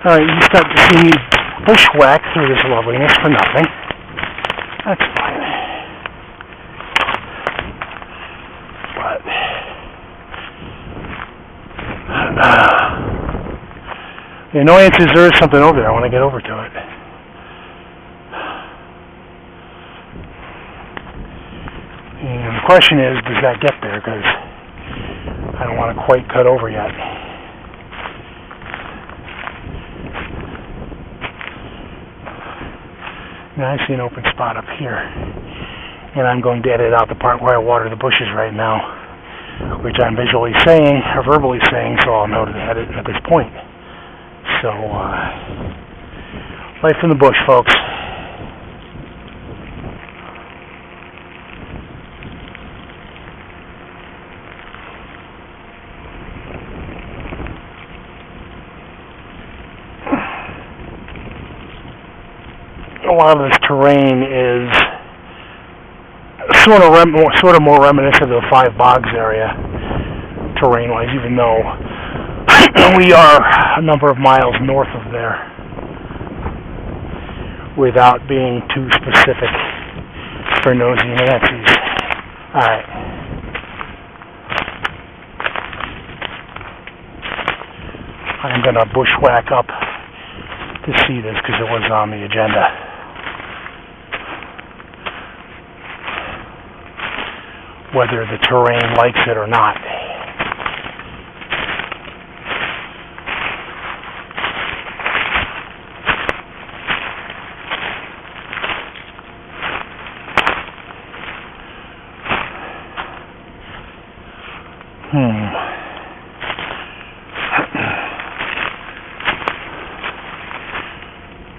Alright, you start to see me bushwhack through this loveliness for nothing. That's fine. But the annoyance is there is something over there. I want to get over to it. And the question is, does that get there? Because I don't want to quite cut over yet. Now I see an open spot up here, and I'm going to edit out the part where I water the bushes right now, which I'm visually saying, or verbally saying, so I'll know to edit at this point. So, life in the bush, folks. A lot of this terrain is sort of more reminiscent of the Five Bogs area, terrain-wise, even though we are a number of miles north of there, without being too specific for nosy Nancy's. Alright. I'm going to bushwhack up to see this because it was on the agenda. Whether the terrain likes it or not.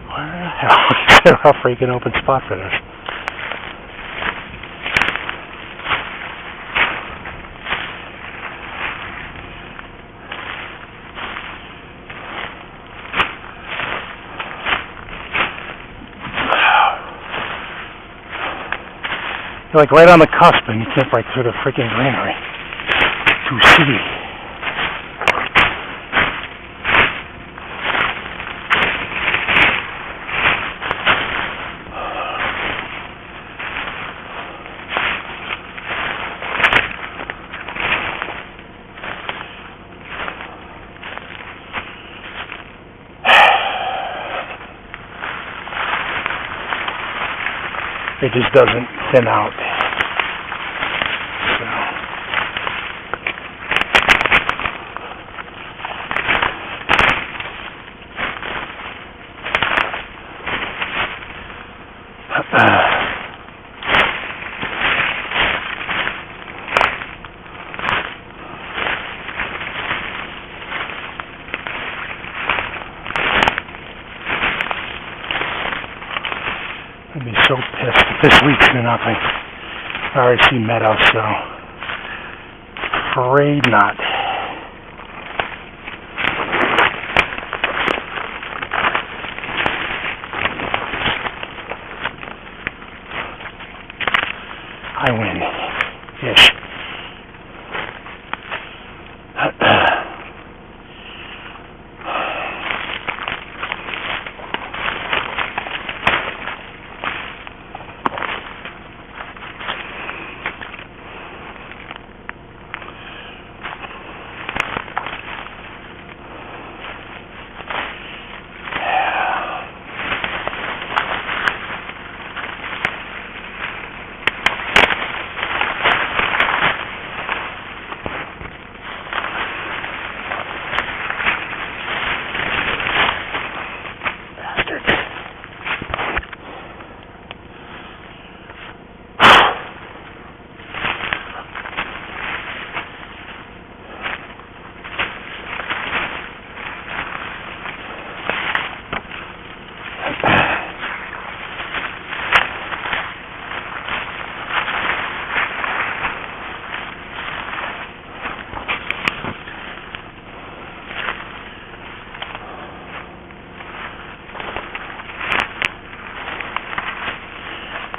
Where the hell is there a freaking open spot for this? You're like right on the cusp and you can't break through the freaking greenery. Too city. It just doesn't thin out. I'd be so pissed if this leaks to nothing. I already see meadow, so afraid not. I win. Ish.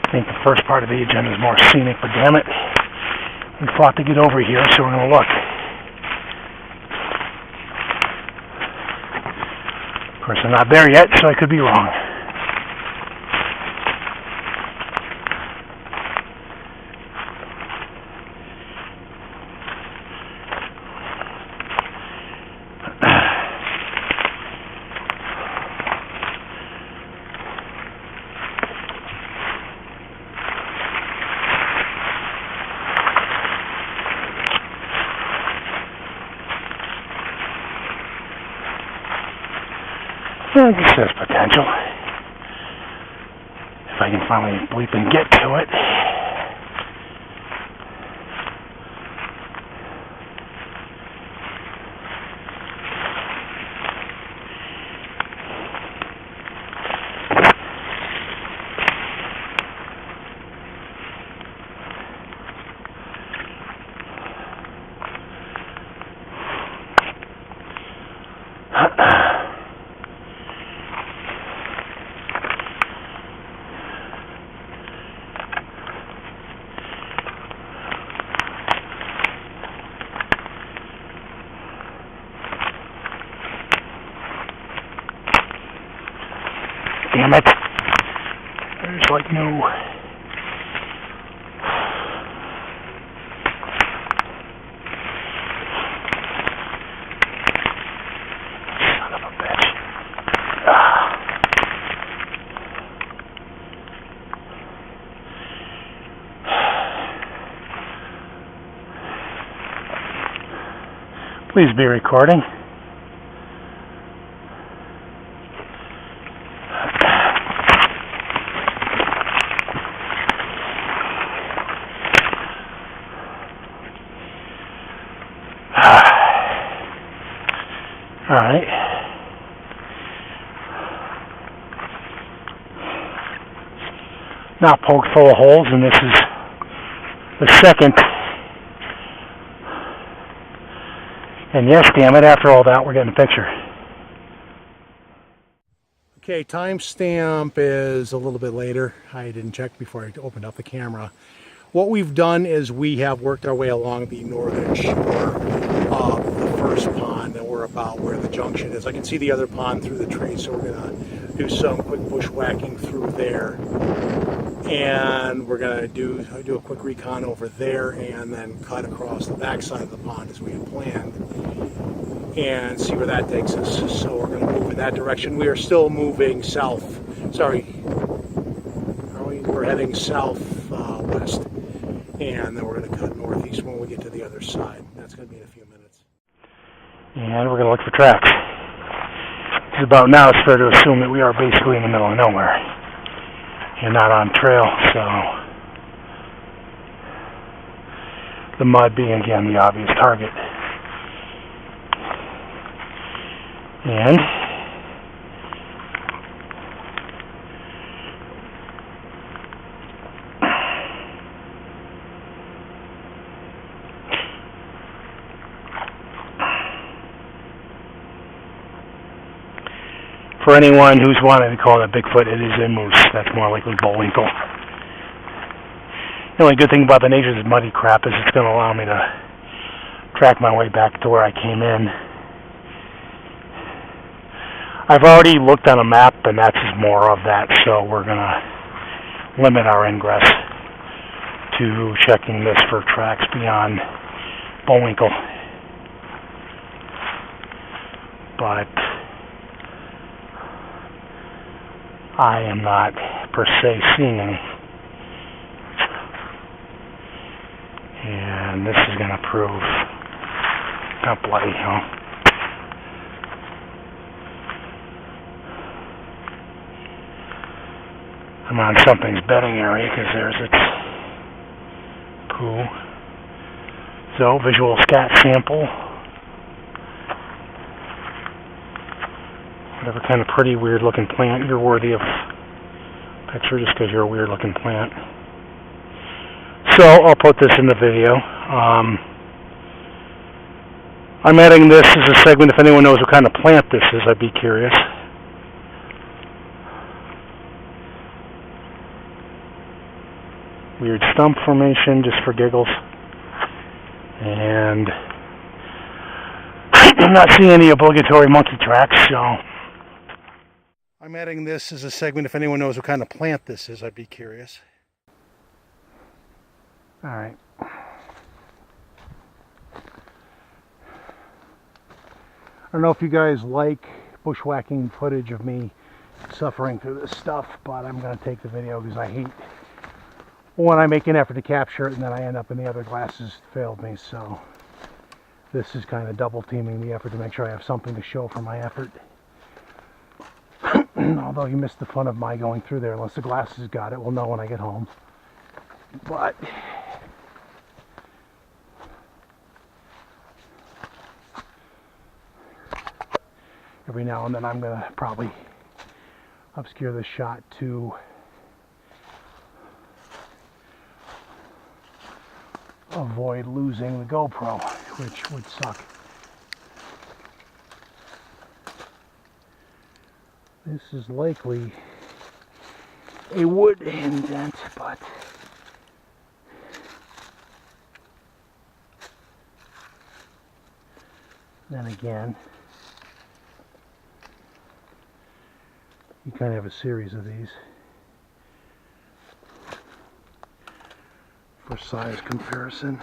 I think the first part of the agenda is more scenic, but damn it, we fought to get over here, so we're going to look. Of course, I'm not there yet, so I could be wrong. I guess there's potential. If I can finally bleep and get to it. Damn it. There's like no... Son of a bitch. Please be recording. Alright. Now poked full of holes, and this is the second. And yes, damn it, after all that, we're getting a picture. Okay, timestamp is a little bit later. I didn't check before I opened up the camera. What we've done is we have worked our way along the northern shore of the first pond, and we're about where the junction is. I can see the other pond through the trees, so we're going to do some quick bushwhacking through there. And we're going to do a quick recon over there and then cut across the backside of the pond as we had planned and see where that takes us. So we're going to move in that direction. We are still moving south. Sorry, we're heading southwest. And then we're going to cut northeast when we get to the other side. That's going to be in a few minutes. And we're going to look for tracks. It's about now, it's fair to assume that we are basically in the middle of nowhere. And not on trail, so the mud being, again, the obvious target. And for anyone who's wanting to call it a Bigfoot, it is a moose. That's more likely Bullwinkle. The only good thing about the nature of this muddy crap is it's going to allow me to track my way back to where I came in. I've already looked on a map, and that's more of that, so we're going to limit our ingress to checking this for tracks beyond Bullwinkle. But I am not per se seeing any. And this is going to prove not bloody, huh? I'm on something's bedding area because there's its poo. So, visual scat sample. Whatever kind of pretty, weird-looking plant, you're worthy of picture just because you're a weird-looking plant. So, I'll put this in the video. I'm adding this as a segment. If anyone knows what kind of plant this is, I'd be curious. Weird stump formation, just for giggles. And I'm not seeing any obligatory monkey tracks, so I'm adding this as a segment. If anyone knows what kind of plant this is, I'd be curious. All right. I don't know if you guys like bushwhacking footage of me suffering through this stuff, but I'm going to take the video because I hate when I make an effort to capture it and then I end up in the other glasses failed me. So this is kind of double teaming the effort to make sure I have something to show for my effort. Although you missed the fun of my going through there unless the glasses got it. We'll know when I get home. But every now and then I'm going to probably obscure the shot to avoid losing the GoPro, which would suck. This is likely a wood indent, but then again, you kind of have a series of these for size comparison.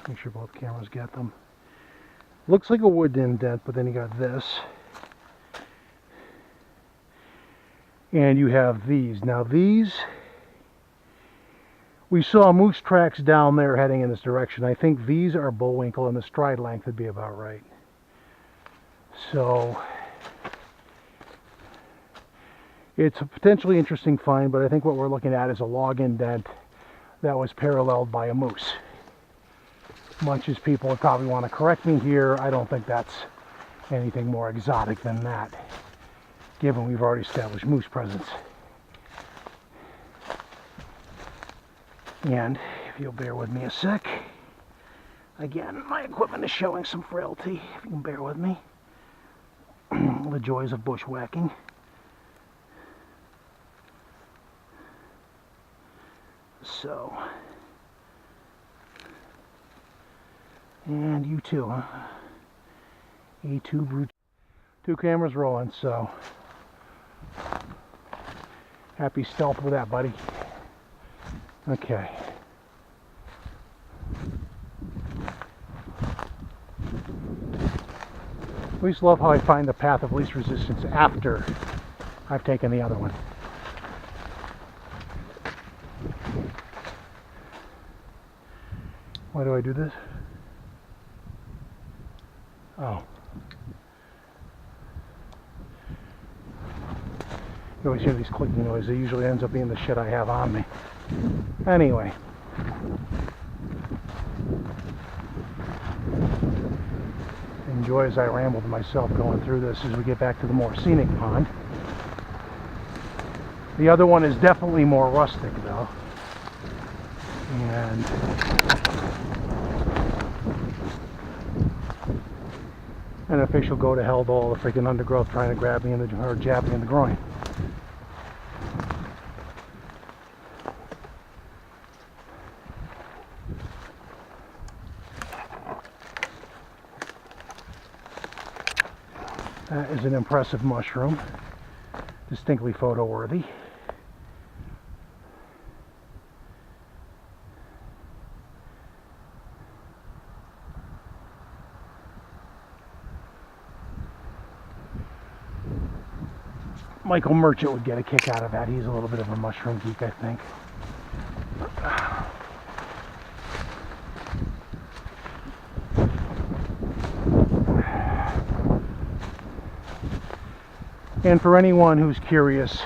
Make sure both cameras get them. Looks like a wood indent, but then you got this. And you have these. Now these, we saw moose tracks down there heading in this direction. I think these are bullwinkle and the stride length would be about right. So it's a potentially interesting find, but I think what we're looking at is a log indent that was paralleled by a moose. Much as people would probably want to correct me here, I don't think that's anything more exotic than that, given we've already established moose presence. And if you'll bear with me a sec, again, my equipment is showing some frailty, if you can bear with me. The joys of bushwhacking. So, and you too, huh? A2 brute. 2 cameras rolling, so happy stealth with that, buddy. Okay. I always love how I find the path of least resistance after I've taken the other one. Why do I do this? Oh. You always hear these clicking noises. It usually ends up being the shit I have on me. Anyway. Enjoy as I ramble to myself going through this as we get back to the more scenic pond. The other one is definitely more rustic though. And an official go to hell to all the freaking undergrowth trying to grab me in the, or jab me in the groin. That is an impressive mushroom, distinctly photo worthy. Michael Merchant would get a kick out of that. He's a little bit of a mushroom geek, I think. And for anyone who's curious,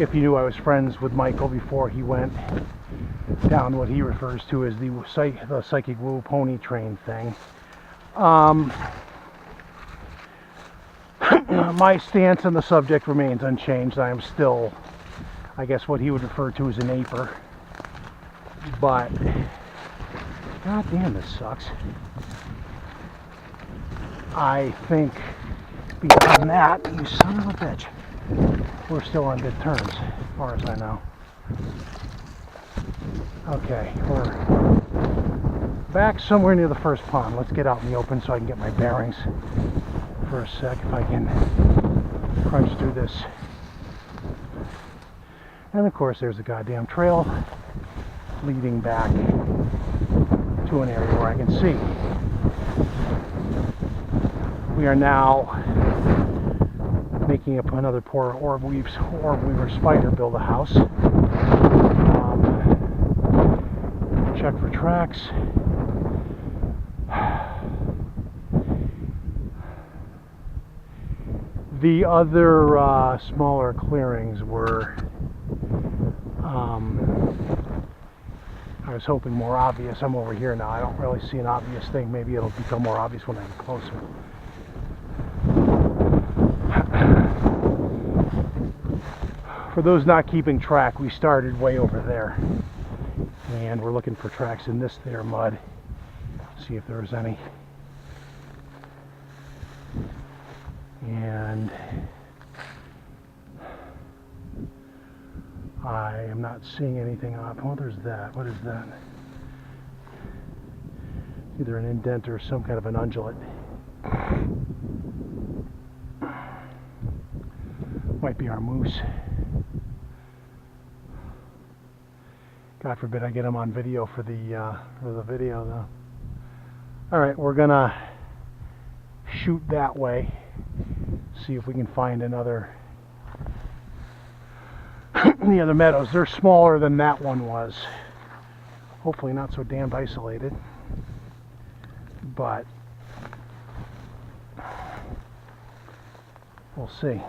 if you knew I was friends with Michael before he went down what he refers to as the psychic woo pony train thing, my stance on the subject remains unchanged. I am still, I guess, what he would refer to as an aper. But, god damn, this sucks. I think beyond that, you son of a bitch, we're still on good terms, as far as I know. Okay, we're back somewhere near the first pond. Let's get out in the open so I can get my bearings. for a sec if I can crunch through this. And of course there's a goddamn trail leading back to an area where I can see. We are now making up another poor orb weaver spider build a house. Check for tracks. The other smaller clearings were, I was hoping more obvious. I'm over here now. I don't really see an obvious thing. Maybe it'll become more obvious when I get closer. For those not keeping track, we started way over there. And we're looking for tracks in this there mud. See if there's any. And I am not seeing anything up. Oh, there's that. What is that? Either an indent or some kind of an undulate. Might be our moose. God forbid I get him on video for the video though. Alright, we're gonna shoot that way. See if we can find another the other meadows. They're smaller than that one was. Hopefully not so damned isolated. But we'll see.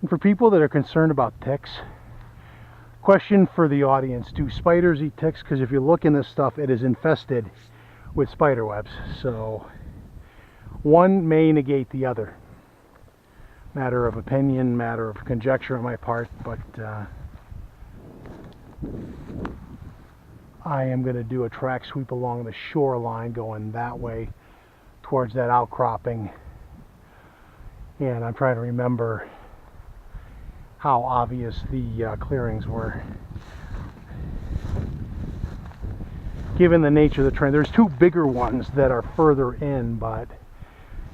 And for people that are concerned about ticks, question for the audience: do spiders eat ticks? Because if you look in this stuff, it is infested with spider webs. So one may negate the other. Matter of opinion, matter of conjecture on my part, but I am going to do a track sweep along the shoreline going that way towards that outcropping, and I'm trying to remember how obvious the clearings were. Given the nature of the terrain, there's two bigger ones that are further in, but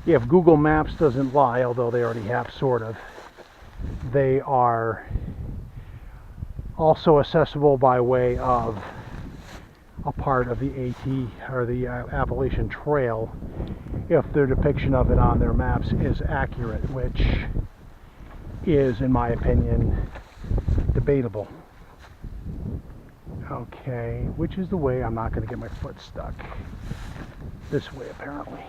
if Google Maps doesn't lie, although they already have sort of, they are also accessible by way of a part of the AT or the Appalachian Trail if their depiction of it on their maps is accurate, which is, in my opinion, debatable. Okay, which is the way I'm not going to get my foot stuck? This way, apparently.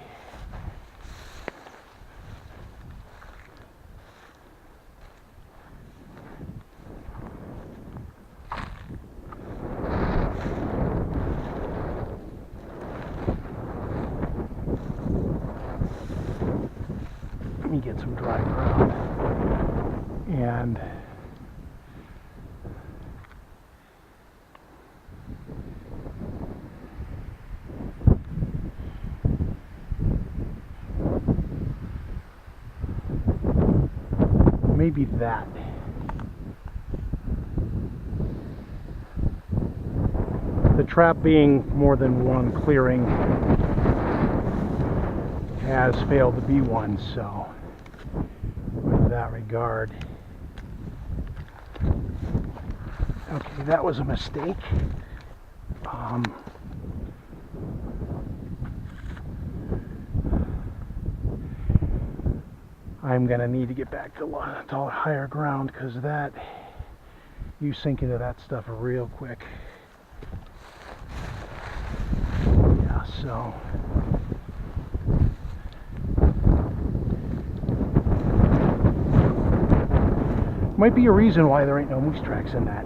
Let me get some dry ground. And maybe that. The trap being more than one clearing has failed to be one, so in that regard, okay, that was a mistake. I'm gonna need to get back to higher ground, because that, you sink into that stuff real quick. Yeah, so might be a reason why there ain't no moose tracks in that.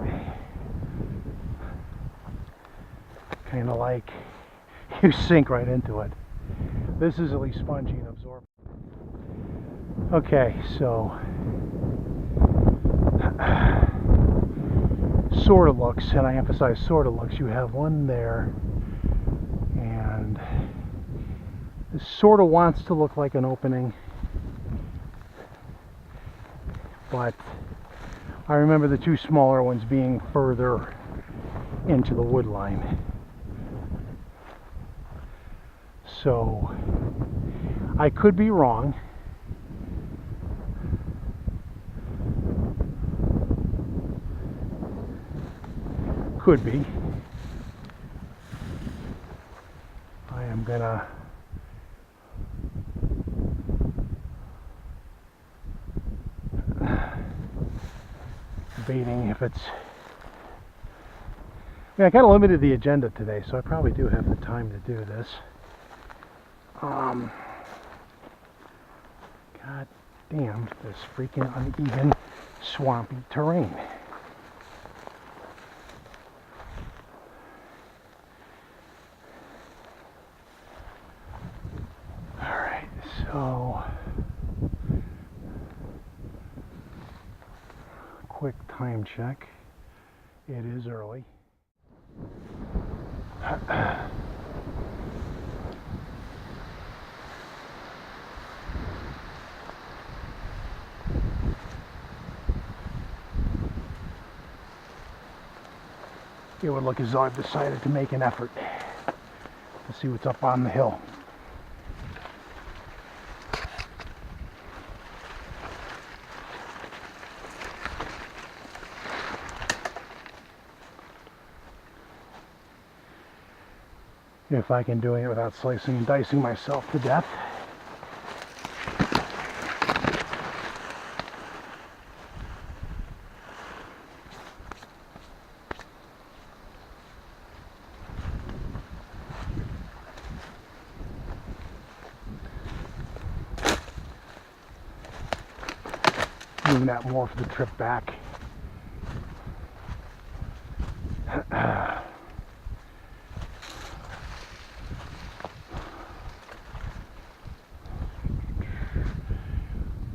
Kind of like you sink right into it. This is at least spongy and absorbent. Okay, so sort of looks, and I emphasize sort of looks, you have one there, and this sort of wants to look like an opening, but I remember the two smaller ones being further into the wood line. So I could be wrong. Could be. I am gonna debating if it's. I kind of limited the agenda today, so I probably do have the time to do this. God damn this freaking uneven, swampy terrain. Alright, so quick time check. It is early. It would look as though I've decided to make an effort to see what's up on the hill. If I can do it without slicing and dicing myself to death. Doing that more for the trip back.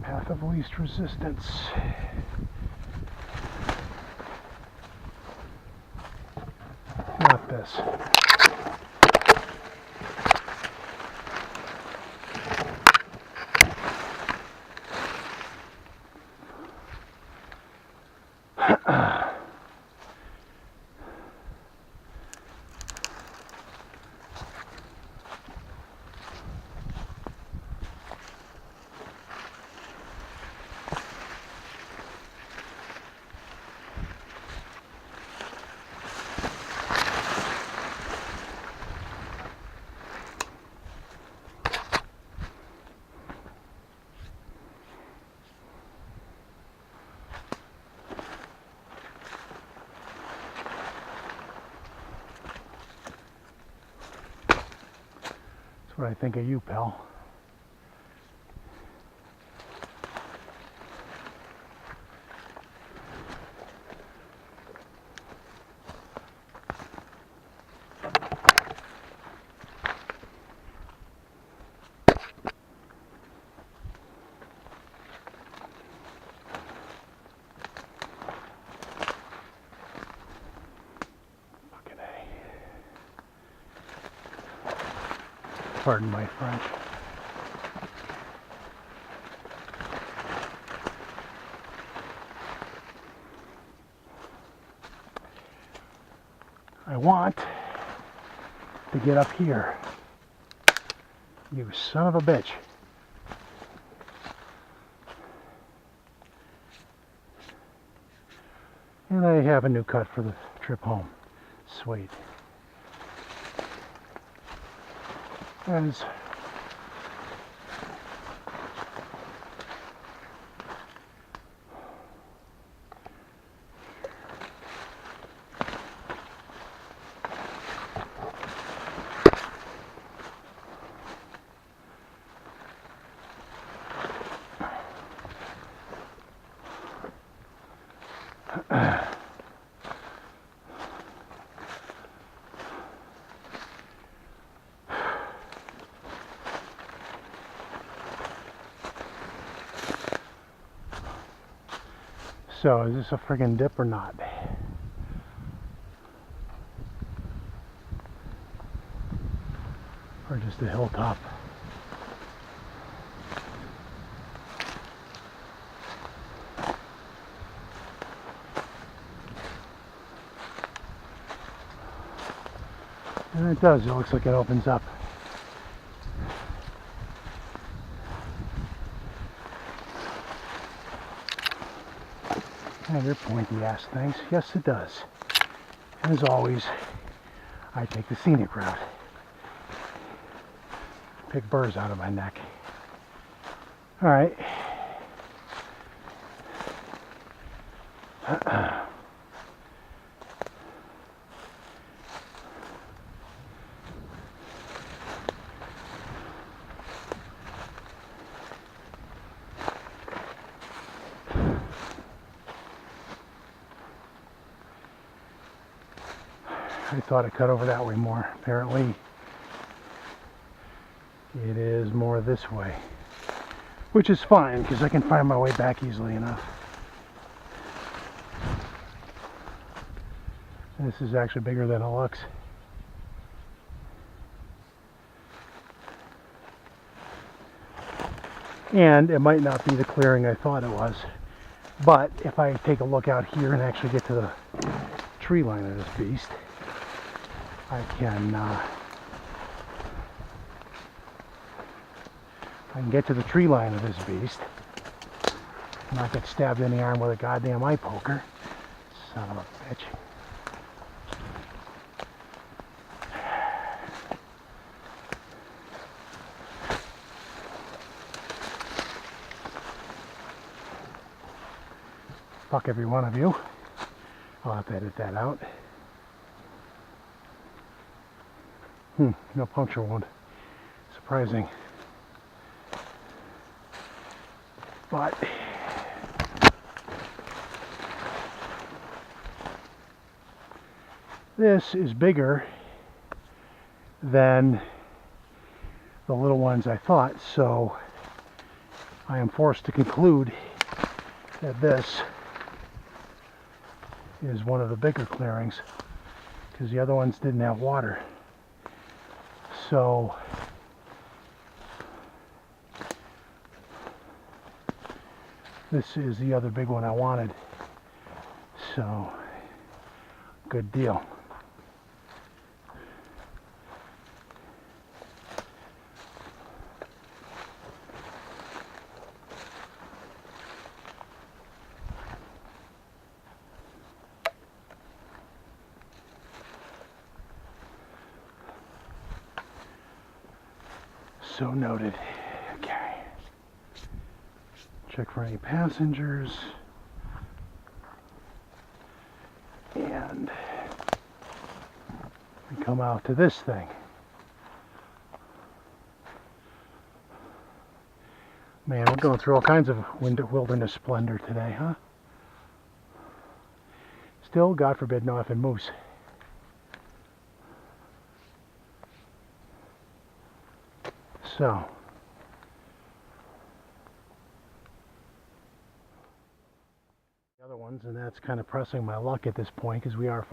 Path of least resistance. Not this. That's what I think of you, pal. Pardon my French. I want to get up here. You son of a bitch. And I have a new cut for the trip home. Sweet. That is so, is this a friggin' dip or not? Or just a hilltop? And it does, it looks like it opens up. And your pointy ass things. Yes, it does. As always, I take the scenic route. Pick burrs out of my neck. Alright. I thought it cut over that way more. Apparently, it is more this way. Which is fine, because I can find my way back easily enough. This is actually bigger than it looks. And it might not be the clearing I thought it was. But if I take a look out here and actually get to the tree line of this beast, I can get to the tree line of this beast and not get stabbed in the arm with a goddamn eye poker. Son of a bitch. Fuck every one of you. I'll have to edit that out. No puncture wound. Surprising. But this is bigger than the little ones I thought, so I am forced to conclude that this is one of the bigger clearings, because the other ones didn't have water. So this is the other big one I wanted. So good deal. So noted. Okay. Check for any passengers. And we come out to this thing. Man, we're going through all kinds of wilderness splendor today, huh? Still, God forbid, no effing moose. So, the other ones, and that's kind of pressing my luck at this point, because we are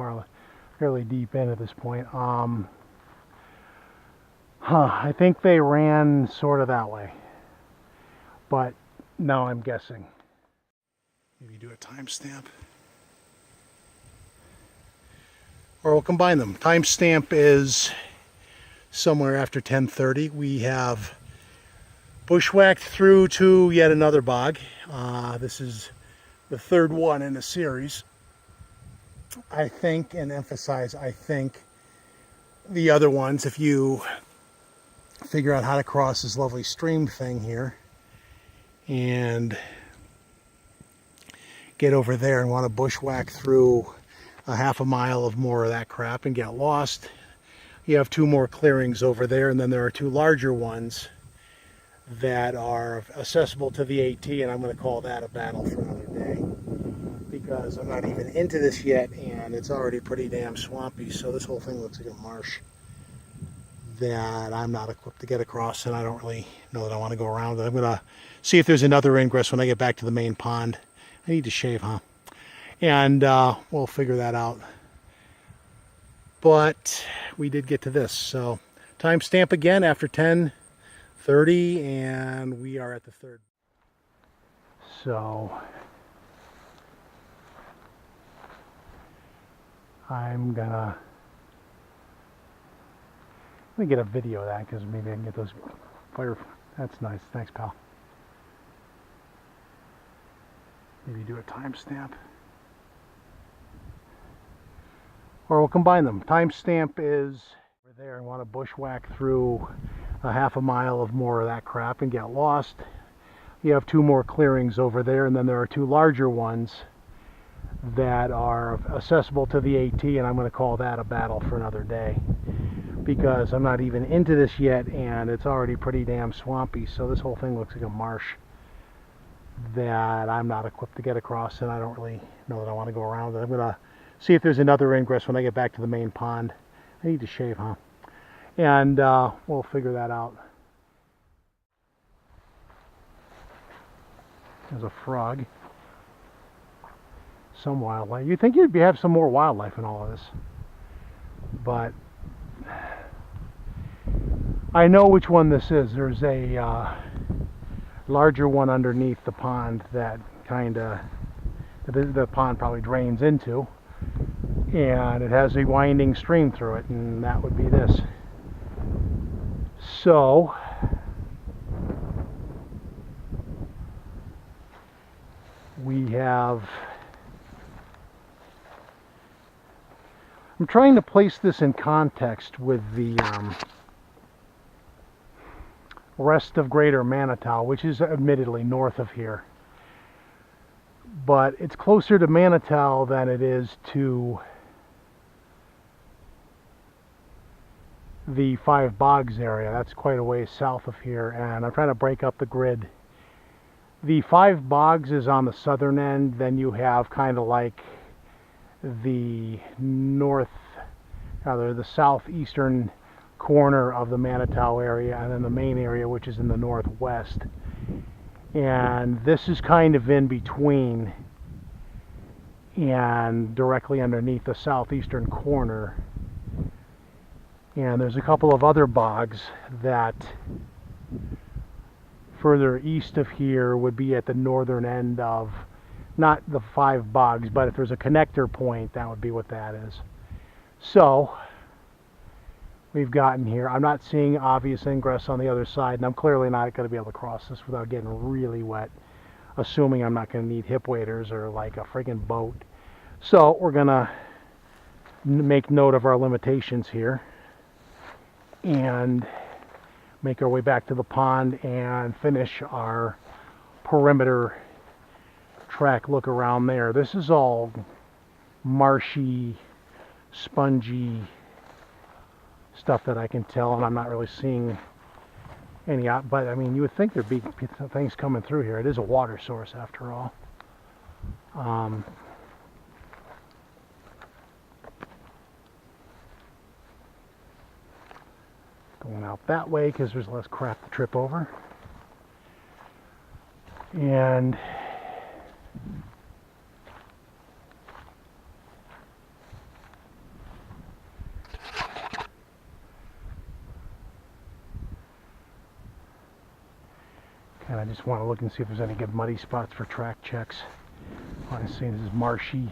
fairly deep in at this point. I think they ran sort of that way, but now I'm guessing. Maybe do a timestamp, or we'll combine them. Timestamp is somewhere after 10:30. We have bushwhacked through to yet another bog. This is the third one in the series. I think, and emphasize, I think, the other ones, if you figure out how to cross this lovely stream thing here and get over there and want to bushwhack through a half a mile of more of that crap and get lost, you have two more clearings over there, and then there are two larger ones that are accessible to the AT, and I'm going to call that a battle for another day, because I'm not even into this yet, and it's already pretty damn swampy, so this whole thing looks like a marsh that I'm not equipped to get across, and I don't really know that I want to go around it. I'm going to see if there's another ingress when I get back to the main pond. I need to shave, huh? And we'll figure that out. But we did get to this, so timestamp again after 10:30, and we are at the third. So let me get a video of that, because maybe I can get those fire. That's nice. Thanks, pal. Maybe do a timestamp. or we'll combine them. Timestamp is over there. I want to bushwhack through a half a mile of more of that crap and get lost. You have 2 more clearings over there, and then there are 2 larger ones that are accessible to the AT, and I'm going to call that a battle for another day, because I'm not even into this yet and it's already pretty damn swampy. So this whole thing looks like a marsh that I'm not equipped to get across, and I don't really know that I want to go around it. I'm going to see if there's another ingress when I get back to the main pond. I need to shave, huh? And we'll figure that out. There's a frog. Some wildlife. You'd think you'd have some more wildlife in all of this, but I know which one this is. There's a larger one underneath the pond that kind of the pond probably drains into, and it has a winding stream through it, and that would be this. So we have, I'm trying to place this in context with the rest of Greater Manitou, which is admittedly north of here, but it's closer to Manitou than it is to the Five Bogs area. That's quite a ways south of here, and I'm trying to break up the grid. The Five Bogs is on the southern end, then you have kind of like the the southeastern corner of the Manitou area, and then the main area, which is in the northwest. And this is kind of in between and directly underneath the southeastern corner. And there's a couple of other bogs that further east of here would be at the northern end of, not the Five Bogs, but if there's a connector point, that would be what that is. So we've gotten here. I'm not seeing obvious ingress on the other side, and I'm clearly not going to be able to cross this without getting really wet, assuming I'm not going to need hip waders or like a friggin' boat. So we're going to make note of our limitations here and make our way back to the pond and finish our perimeter track look around there. This is all marshy, spongy stuff that I can tell, and I'm not really seeing any out, but I mean, you would think there'd be things coming through here. It is a water source after all. Going out that way because there's less crap to trip over. And I just want to look and see if there's any good muddy spots for track checks. Honestly, this is marshy.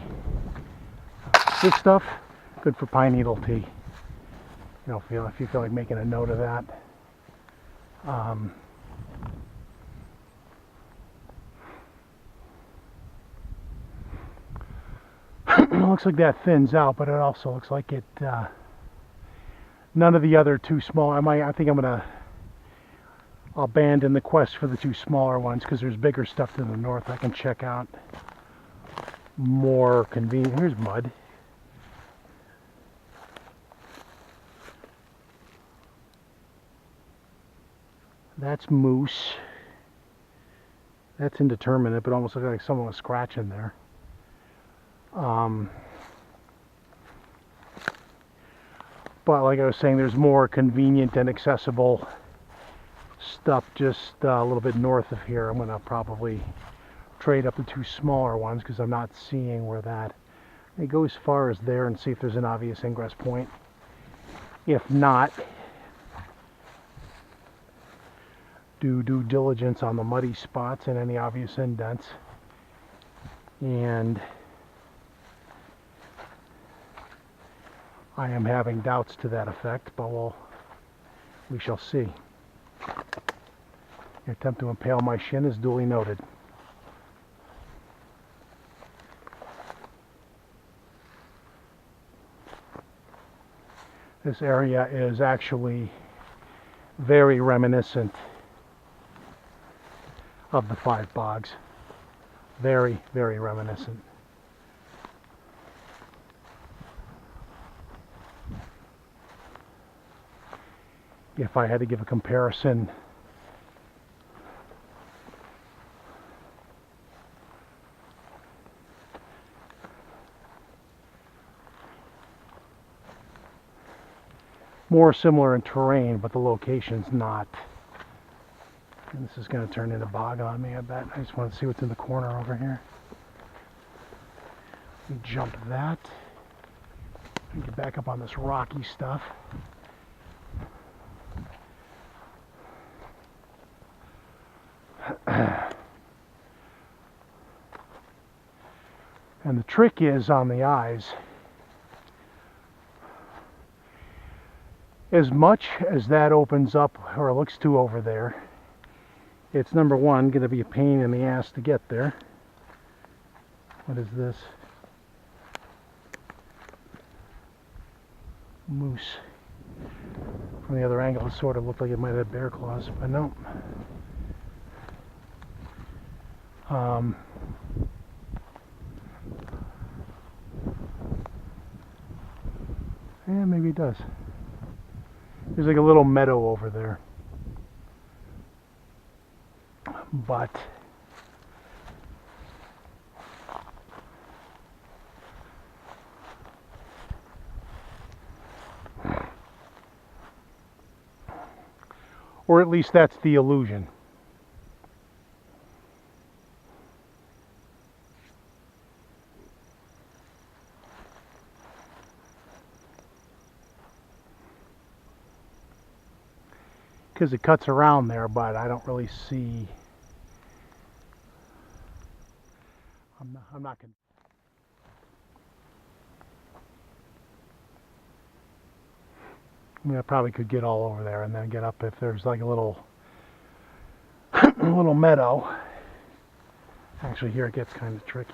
This stuff, good for pine needle tea. You know, if you feel like making a note of that. Looks like that thins out, but it also looks like it. None of the other 2 small. I think I'm gonna abandon the quest for the 2 smaller ones because there's bigger stuff to the north I can check out. More convenient. Here's mud. That's moose. That's indeterminate, but almost looks like someone was scratching there. But like I was saying, there's more convenient and accessible stuff just a little bit north of here. I'm going to probably trade up the 2 smaller ones because I'm not seeing where that. I go as far as there and see if there's an obvious ingress point. If not, do due diligence on the muddy spots and any obvious indents. And I am having doubts to that effect, but we shall see. Your attempt to impale my shin is duly noted. This area is actually very reminiscent of the 5 bogs. Very, very reminiscent. If I had to give a comparison, more similar in terrain, but the location's not. And this is going to turn into bog on me, I bet. I just want to see what's in the corner over here. Jump that. And get back up on this rocky stuff. And the trick is on the eyes. As much as that opens up, or looks to over there, it's number one going to be a pain in the ass to get there. What is this? Moose. From the other angle, it sort of looked like it might have bear claws, but no. Yeah, maybe it does. There's like a little meadow over there. But or at least that's the illusion. Because it cuts around there, but I don't really see. I'm not going to. I mean, I probably could get all over there and then get up if there's like a little, a little meadow. Actually, here it gets kind of tricky.